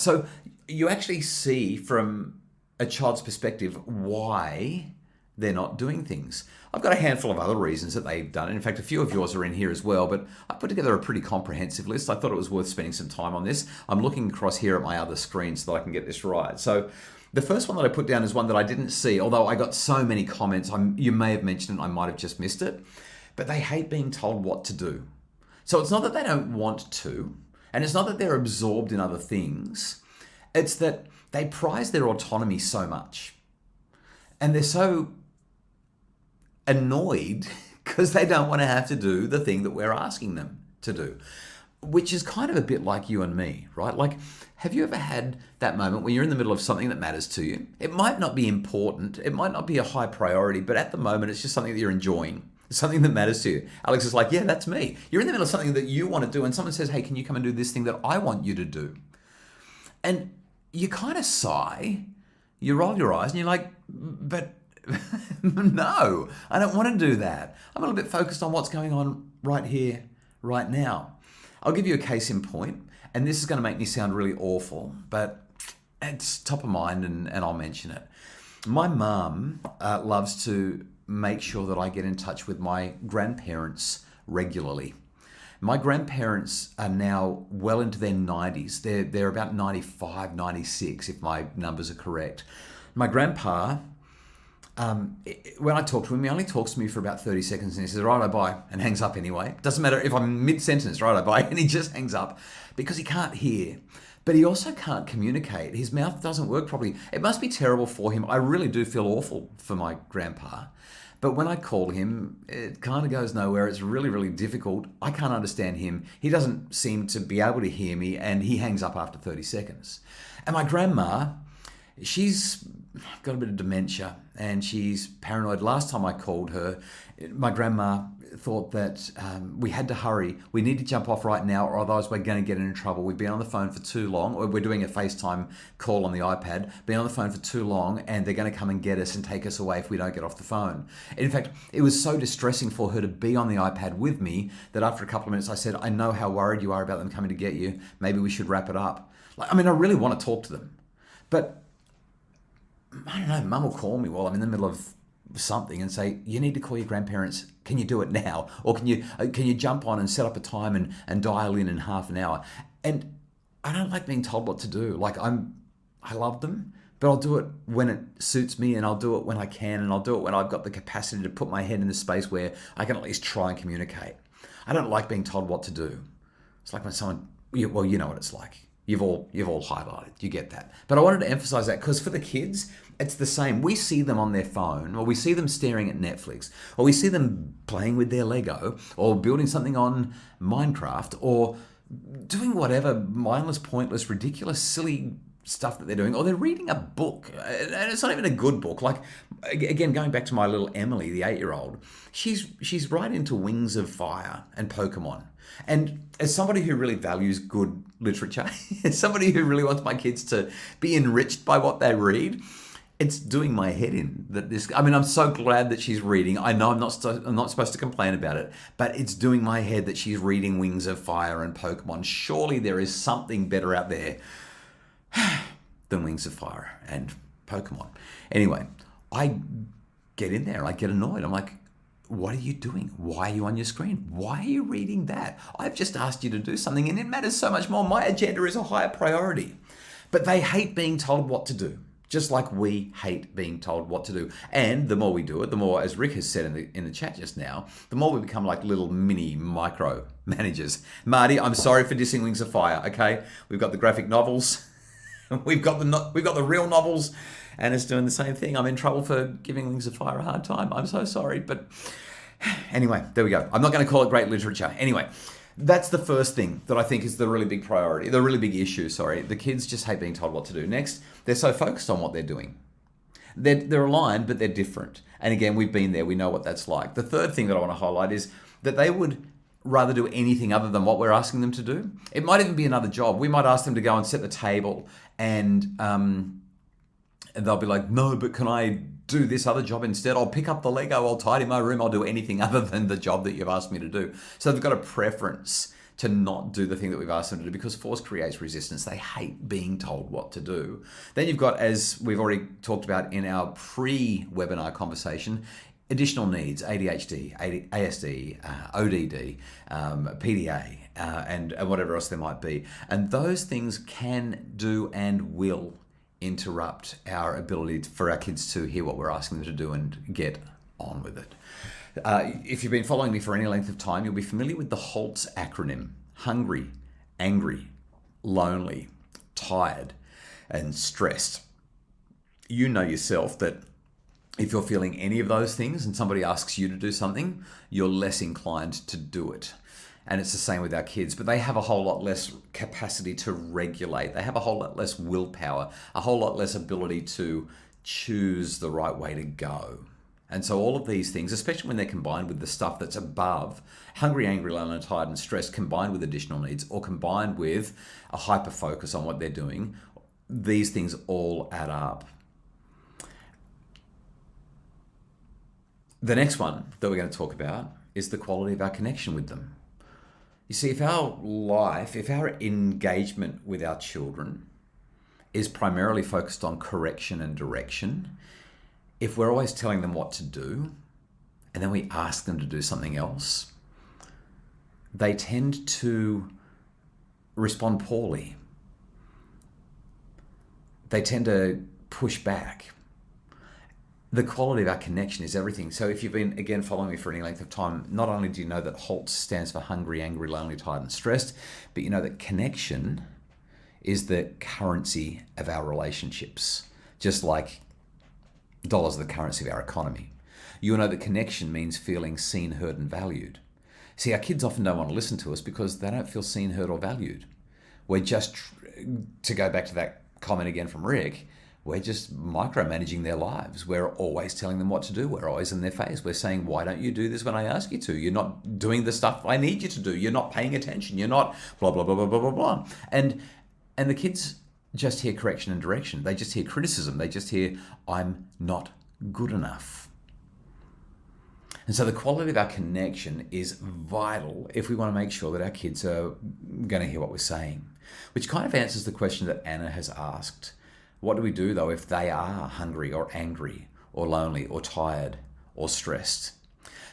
So you actually see from a child's perspective why they're not doing things. I've got a handful of other reasons that they've done it. In fact, a few of yours are in here as well, but I put together a pretty comprehensive list. I thought it was worth spending some time on this. I'm looking across here at my other screen so that I can get this right. So the first one that I put down is one that I didn't see, although I got so many comments. You may have mentioned it, I might have just missed it, but they hate being told what to do. So it's not that they don't want to, and it's not that they're absorbed in other things. It's that they prize their autonomy so much. And they're so annoyed because they don't want to have to do the thing that we're asking them to do, which is kind of a bit like you and me, right? Like, have you ever had that moment when you're in the middle of something that matters to you? It might not be important, it might not be a high priority, but at the moment it's just something that you're enjoying. Something that matters to you. Alex is like, yeah, that's me. You're in the middle of something that you want to do, and someone says, hey, can you come and do this thing that I want you to do? And you kind of sigh, you roll your eyes, and you're like, but no, I don't want to do that. I'm a little bit focused on what's going on right here, right now. I'll give you a case in point, and this is going to make me sound really awful, but it's top of mind, and I'll mention it. My mum loves to make sure that I get in touch with my grandparents regularly. My grandparents are now well into their 90s. They're about 95, 96, if my numbers are correct. My grandpa, when I talk to him, he only talks to me for about 30 seconds and he says, right, I bye, and hangs up anyway. Doesn't matter if I'm mid-sentence, right, I bye, and he just hangs up because he can't hear. But he also can't communicate. His mouth doesn't work properly. It must be terrible for him. I really do feel awful for my grandpa. But when I call him, it kind of goes nowhere. It's really, really difficult. I can't understand him. He doesn't seem to be able to hear me, and he hangs up after 30 seconds. And my grandma, she's got a bit of dementia, and she's paranoid. Last time I called her, my grandma thought that we had to hurry. We need to jump off right now, or otherwise we're going to get in trouble. We've been on the phone for too long, or we're doing a FaceTime call on the iPad, been on the phone for too long, and they're going to come and get us and take us away if we don't get off the phone. In fact, it was so distressing for her to be on the iPad with me that after a couple of minutes I said, I know how worried you are about them coming to get you. Maybe we should wrap it up. I really want to talk to them. But I don't know, Mum will call me while I'm in the middle of something and say, you need to call your grandparents. Can you do it now? Or can you jump on and set up a time and dial in half an hour? And I don't like being told what to do. I love them, but I'll do it when it suits me, and I'll do it when I can, and I'll do it when I've got the capacity to put my head in the space where I can at least try and communicate. I don't like being told what to do. It's like when someone, well, you know what it's like. You've all highlighted, you get that. But I wanted to emphasize that because for the kids, it's the same. We see them on their phone, or we see them staring at Netflix, or we see them playing with their Lego, or building something on Minecraft, or doing whatever mindless, pointless, ridiculous, silly stuff that they're doing, or they're reading a book, and it's not even a good book. Like, again, going back to my little Emily, the 8-year-old, she's right into Wings of Fire and Pokemon. And as somebody who really values good literature, as somebody who really wants my kids to be enriched by what they read, it's doing my head in that this. I'm so glad that she's reading. I know I'm not supposed to complain about it, but it's doing my head that she's reading Wings of Fire and Pokemon. Surely there is something better out there than Wings of Fire and Pokemon. Anyway, I get in there. I get annoyed. I'm like, what are you doing? Why are you on your screen? Why are you reading that? I've just asked you to do something, and it matters so much more. My agenda is a higher priority. But they hate being told what to do, just like we hate being told what to do. And the more we do it, the more, as Rick has said in the chat just now, the more we become like little mini micro managers. Marty, I'm sorry for dissing Wings of Fire, okay? We've got the graphic novels. We've got the real novels, and it's doing the same thing. I'm in trouble for giving Wings of Fire a hard time. I'm so sorry, but anyway, there we go. I'm not going to call it great literature. Anyway, that's the first thing that I think is the really big priority, the really big issue, sorry. The kids just hate being told what to do. Next, they're so focused on what they're doing. They're aligned, but they're different. And again, we've been there. We know what that's like. The third thing that I want to highlight is that they would rather do anything other than what we're asking them to do. It might even be another job. We might ask them to go and set the table, and they'll be like, no, but can I do this other job instead? I'll pick up the Lego, I'll tidy my room, I'll do anything other than the job that you've asked me to do. So they've got a preference to not do the thing that we've asked them to do, because force creates resistance. They hate being told what to do. Then you've got, as we've already talked about in our pre-webinar conversation, additional needs: ADHD, ASD, ODD, PDA, and whatever else there might be. And those things can do and will interrupt our ability for our kids to hear what we're asking them to do and get on with it. If you've been following me for any length of time, you'll be familiar with the HALTS acronym: hungry, angry, lonely, tired, and stressed. You know yourself that if you're feeling any of those things and somebody asks you to do something, you're less inclined to do it. And it's the same with our kids, but they have a whole lot less capacity to regulate. They have a whole lot less willpower, a whole lot less ability to choose the right way to go. And so all of these things, especially when they're combined with the stuff that's above, hungry, angry, lonely, tired, and stressed, combined with additional needs, or combined with a hyper focus on what they're doing, these things all add up. The next one that we're going to talk about is the quality of our connection with them. You see, if our engagement with our children is primarily focused on correction and direction, if we're always telling them what to do and then we ask them to do something else, they tend to respond poorly. They tend to push back. The quality of our connection is everything. So if you've been, again, following me for any length of time, not only do you know that HALTS stands for hungry, angry, lonely, tired, and stressed, but you know that connection is the currency of our relationships, just like dollars are the currency of our economy. You know that connection means feeling seen, heard, and valued. See, our kids often don't want to listen to us because they don't feel seen, heard, or valued. We're just, to go back to that comment again from Rick, we're just micromanaging their lives. We're always telling them what to do. We're always in their face. We're saying, why don't you do this when I ask you to? You're not doing the stuff I need you to do. You're not paying attention. You're not blah, blah, blah, blah, blah, blah, blah. And the kids just hear correction and direction. They just hear criticism. They just hear, I'm not good enough. And so the quality of our connection is vital if we want to make sure that our kids are going to hear what we're saying, which kind of answers the question that Anna has asked. What do we do, though, if they are hungry or angry or lonely or tired or stressed?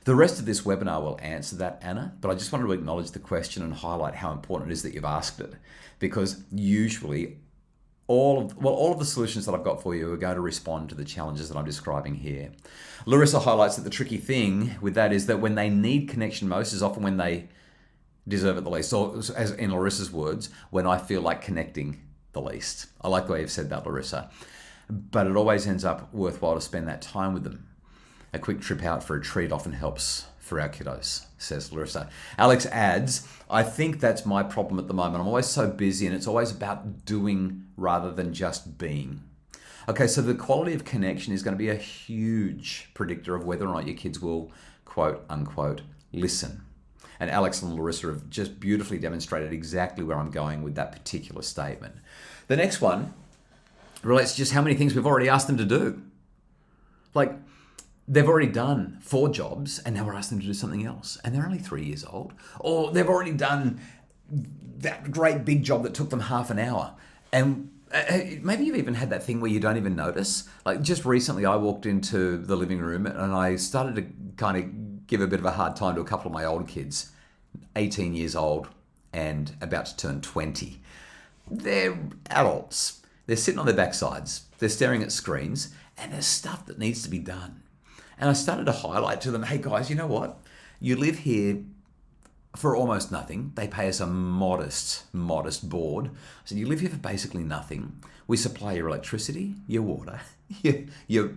The rest of this webinar will answer that, Anna, but I just wanted to acknowledge the question and highlight how important it is that you've asked it, because usually all of the solutions that I've got for you are going to respond to the challenges that I'm describing here. Larissa highlights that the tricky thing with that is that when they need connection most is often when they deserve it the least. So, as in Larissa's words, when I feel like connecting the least. I like the way you've said that, Larissa. But it always ends up worthwhile to spend that time with them. A quick trip out for a treat often helps for our kiddos, says Larissa. Alex adds, I think that's my problem at the moment. I'm always so busy and it's always about doing rather than just being. Okay, so the quality of connection is going to be a huge predictor of whether or not your kids will, quote unquote, listen. And Alex and Larissa have just beautifully demonstrated exactly where I'm going with that particular statement. The next one relates to just how many things we've already asked them to do. Like, they've already done 4 jobs and now we're asking them to do something else. And they're only 3 years old. Or they've already done that great big job that took them half an hour. And maybe you've even had that thing where you don't even notice. Like, just recently I walked into the living room and I started to kind of give a bit of a hard time to a couple of my older kids, 18 years old and about to turn 20. They're adults. They're sitting on their backsides. They're staring at screens and there's stuff that needs to be done. And I started to highlight to them, hey guys, you know what? You live here for almost nothing. They pay us a modest board. So you live here for basically nothing. We supply your electricity, your water, your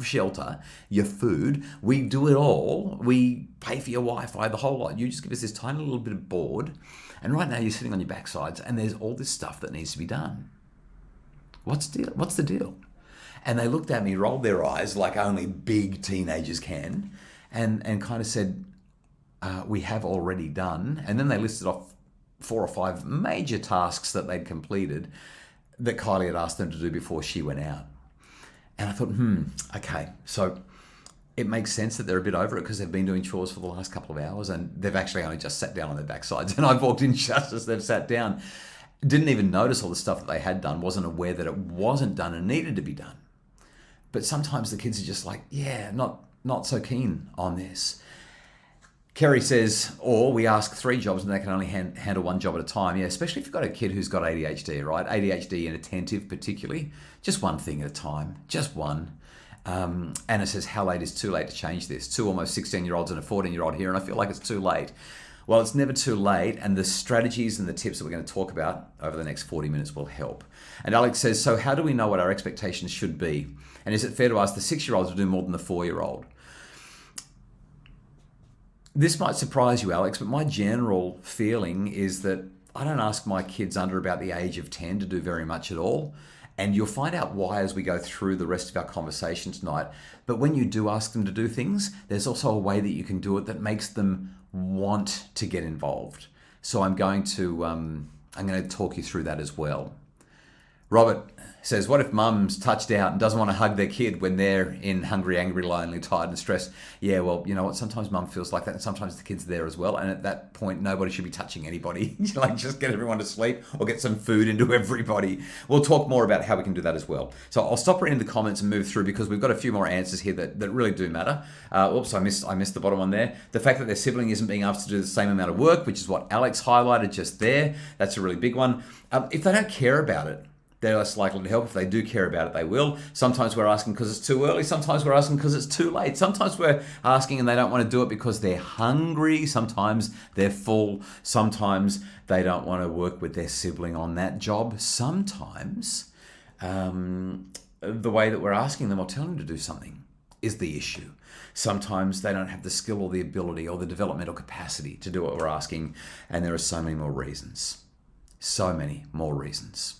shelter, your food. We do it all. We pay for your Wi-Fi, the whole lot. You just give us this tiny little bit of board. And right now you're sitting on your backsides and there's all this stuff that needs to be done. What's the deal? And they looked at me, rolled their eyes like only big teenagers can, and kind of said, we have already done. And then they listed off 4 or 5 major tasks that they'd completed that Kylie had asked them to do before she went out. And I thought, okay, so it makes sense that they're a bit over it because they've been doing chores for the last couple of hours and they've actually only just sat down on their backsides. And I've walked in just as they've sat down. Didn't even notice all the stuff that they had done, wasn't aware that it wasn't done and needed to be done. But sometimes the kids are just like, yeah, not so keen on this. Kerry says, or we ask 3 jobs and they can only handle 1 job at a time. Yeah, especially if you've got a kid who's got ADHD, right? ADHD and attentive particularly. Just one thing at a time, just one. Anna says, how late is too late to change this? 2 almost 16-year-olds and a 14-year-old here, and I feel like it's too late. Well, it's never too late, and the strategies and the tips that we're going to talk about over the next 40 minutes will help. And Alex says, so how do we know what our expectations should be? And is it fair to ask the 6-year-olds to do more than the 4-year-old? This might surprise you, Alex, but my general feeling is that I don't ask my kids under about the age of 10 to do very much at all. And you'll find out why as we go through the rest of our conversation tonight. But when you do ask them to do things, there's also a way that you can do it that makes them want to get involved. So I'm going to talk you through that as well. Robert says, what if mum's touched out and doesn't want to hug their kid when they're in hungry, angry, lonely, tired and stressed? Yeah, well, you know what? Sometimes mum feels like that and sometimes the kid's there as well. And at that point, nobody should be touching anybody. Like just get everyone to sleep or get some food into everybody. We'll talk more about how we can do that as well. So I'll stop reading the comments and move through because we've got a few more answers here that really do matter. Oops, I missed the bottom one there. The fact that their sibling isn't being asked to do the same amount of work, which is what Alex highlighted just there. That's a really big one. If they don't care about it, they're less likely to help. If they do care about it, they will. Sometimes we're asking because it's too early. Sometimes we're asking because it's too late. Sometimes we're asking and they don't want to do it because they're hungry. Sometimes they're full. Sometimes they don't want to work with their sibling on that job. Sometimes the way that we're asking them or telling them to do something is the issue. Sometimes they don't have the skill or the ability or the developmental capacity to do what we're asking. And there are so many more reasons. So many more reasons.